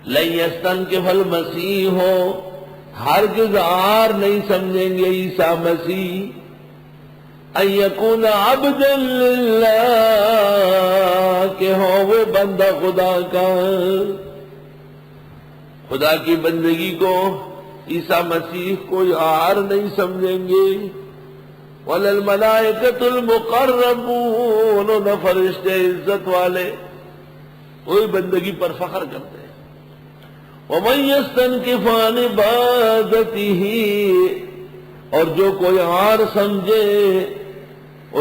لن یستنکف المسیح، ہرگز عار نہیں سمجھیں گے عیسیٰ مسیح ان یکون عبدا للہ، کہ ہو وہ بندہ خدا کا، خدا کی بندگی کو عیسیٰ مسیح کوئی عار نہیں سمجھیں گے۔ وَلَا الْمَلَائِكَةُ الْمُقَرَّبُونَ، نہ فرشتے عزت والے کوئی بندگی پر فخر کرتے ہیں۔ وَمَن يَسْتَنْكِفْ عَنْ عِبَادَتِهِ، اور جو کوئی عار سمجھے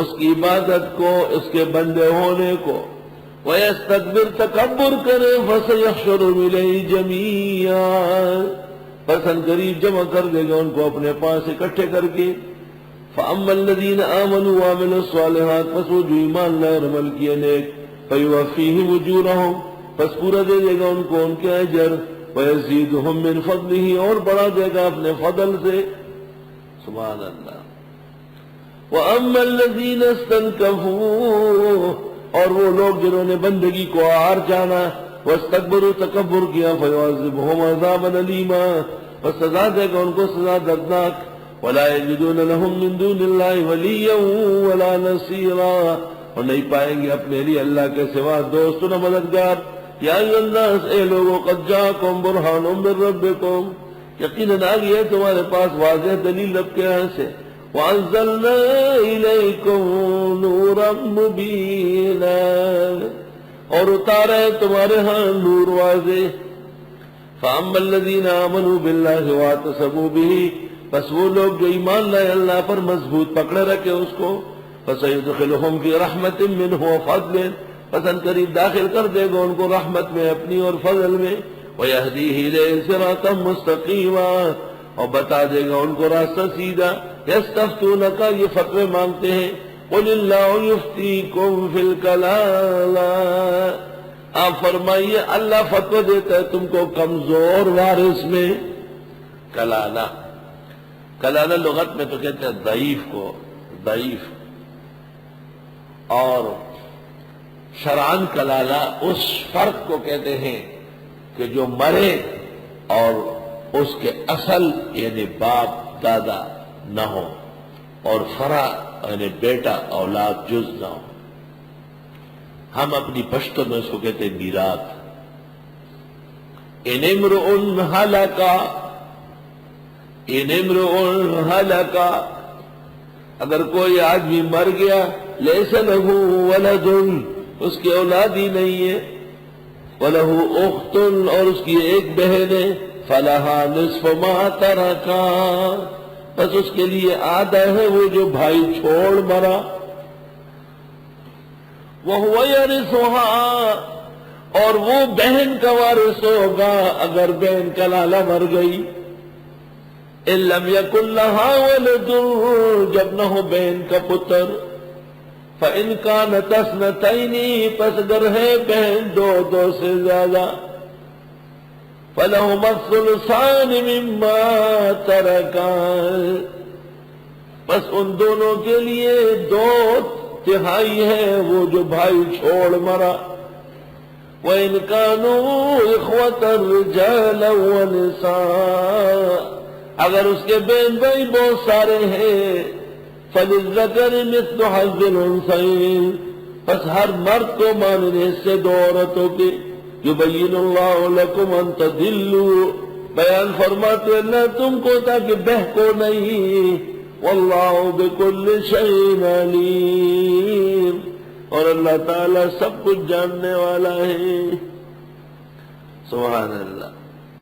اس کی عبادت کو، اس کے بندے ہونے کو، وَيَسْتَكْبِرْ تکبر کرے، فَسَيَحْشُرُهُمْ إِلَيْهِ جَمِيعًا، پس ان قریب جمع کر دے گا ان کو اپنے پاس اکٹھے کر کے۔ فَأَمَّا الَّذِينَ آمَنُوا وَعَمِلُوا الصَّالِحَاتِ، پس وہ جو ایمان لائے اور عمل کیے نیک، فَيُوَفِّيهِمْ أُجُورَهُمْ، پس پورا دے دے گا ان کو ان کے اجر، وَيَزِيدُهُمْ مِنْ فَضْلِهِ، اور بڑھا دے گا اپنے فضل سے۔ سبحان اللہ۔ وَأَمَّا الَّذِينَ اسْتَنْكَفُوا، اور وہ لوگ جنہوں نے بندگی کو عار جانا، وَاسْتَكْبَرُوا تکبر کیا، فَيُعَذِّبُهُمْ عَذَابًا أَلِيمًا، پس سزا دے گا ان کو سزا دردناک۔ وَلَا يَجِدُونَ لَهُم مِّن دُونِ اللَّهِ وَلِيًّا وَلَا نَصِيرًا، اور نہیں پائیں گے اپنے لیے اللہ کے سوا دوست نہ مددگار۔ یا ایھا الناس، اے لوگوں، قد جاءکم برہان من ربکم، یقیناً آ گئی ہے تمہارے پاس واضح دلیل رب کے یہاں سے۔ وَأَنزَلْنَا إِلَيْكُمْ نُورًا مُبِينًا، اور اتارا ہے تمہارے ہاں نور واضح۔ فَأَمَّا الَّذِينَ آمَنُوا بِاللَّهِ وَاعْتَصَمُوا بِهِ، بس وہ لوگ جو ایمان لائے اللہ پر مضبوط پکڑے رکھے اس کو، فَسَيُدْخِلُهُمْ فِي رَحْمَةٍ مِّنْهُ وَفَضْلٍ، پس ان قریب داخل کر دے گا ان کو رحمت میں اپنی اور فضل میں۔ وَيَهْدِيهِ إِلَيْهِ صِرَاطًا مُسْتَقِيمًا، اور بتا دے گا ان کو راستہ سیدھا۔ يَسْتَفْتُونَكَ، یہ فتوے مانگتے ہیں، قُلِ اللَّهُ يُفْتِيكُمْ فِي الْكَلَالَةِ، آپ فرمائیے اللہ فتوہ دیتا ہے تم کو کمزور وارث میں۔ کلالہ، کلالہ لغت میں تو کہتے ہیں ضعیف کو، ضعیف، اور شرعاً کلالہ اس فرق کو کہتے ہیں کہ جو مرے اور اس کے اصل یعنی باپ دادا نہ ہو، اور فرع یعنی بیٹا اولاد جز نہ ہو۔ ہم اپنی پشتو میں اس کو کہتے ہیں میراث۔ ان امرؤ ہلک، ان امرؤ ہلک، اگر کوئی آدمی مر گیا، لیس لہ ولد، اس کی اولاد ہی نہیں ہے، وَلَهُ أُخْتٌ، اور اس کی ایک بہن ہے، فَلَهَا نِصْفُ مَا تَرَكَ، بس اس کے لیے آدھا ہے وہ جو بھائی چھوڑ مرا۔ وَهُوَ يَرِثُهَا، اور وہ بہن کا وارث ہوگا اگر بہن کلالہ مر گئی۔ إِن لَّمْ يَكُن لَّهَا وَلَدٌ، جب نہ ہو بہن کا پتر۔ فَإِنْ كَانَتْ اثْنَتَيْنِ، پس اگر ہے بہن دو سے زیادہ، فَلَهُمَا الثُّلُثَانِ مِمَّا تَرَكَ، بس ان دونوں کے لیے 2/3 ہے وہ جو بھائی چھوڑ مرا۔ وَإِنْ كَانُوا إِخْوَةً رِجَالًا وَنِسَاءً، اگر اس کے بہن بھائی بہت سارے ہیں، فَلِلذَّكَرِ مِثْلُ حَظِّ الْأُنثَيَيْنِ، پس ہر مرد کو ماننے سے 2 عورتوں کے۔ يُبَيِّنُ اللَّهُ لَكُمْ أَن تَضِلُّوا، بیان فرماتے اللہ تم کو تاکہ بہکو نہیں۔ وَاللَّهُ بِكُلِّ شَيْءٍ عَلِيمٌ، اور اللہ تعالیٰ سب کچھ جاننے والا ہے۔ سبحان اللہ۔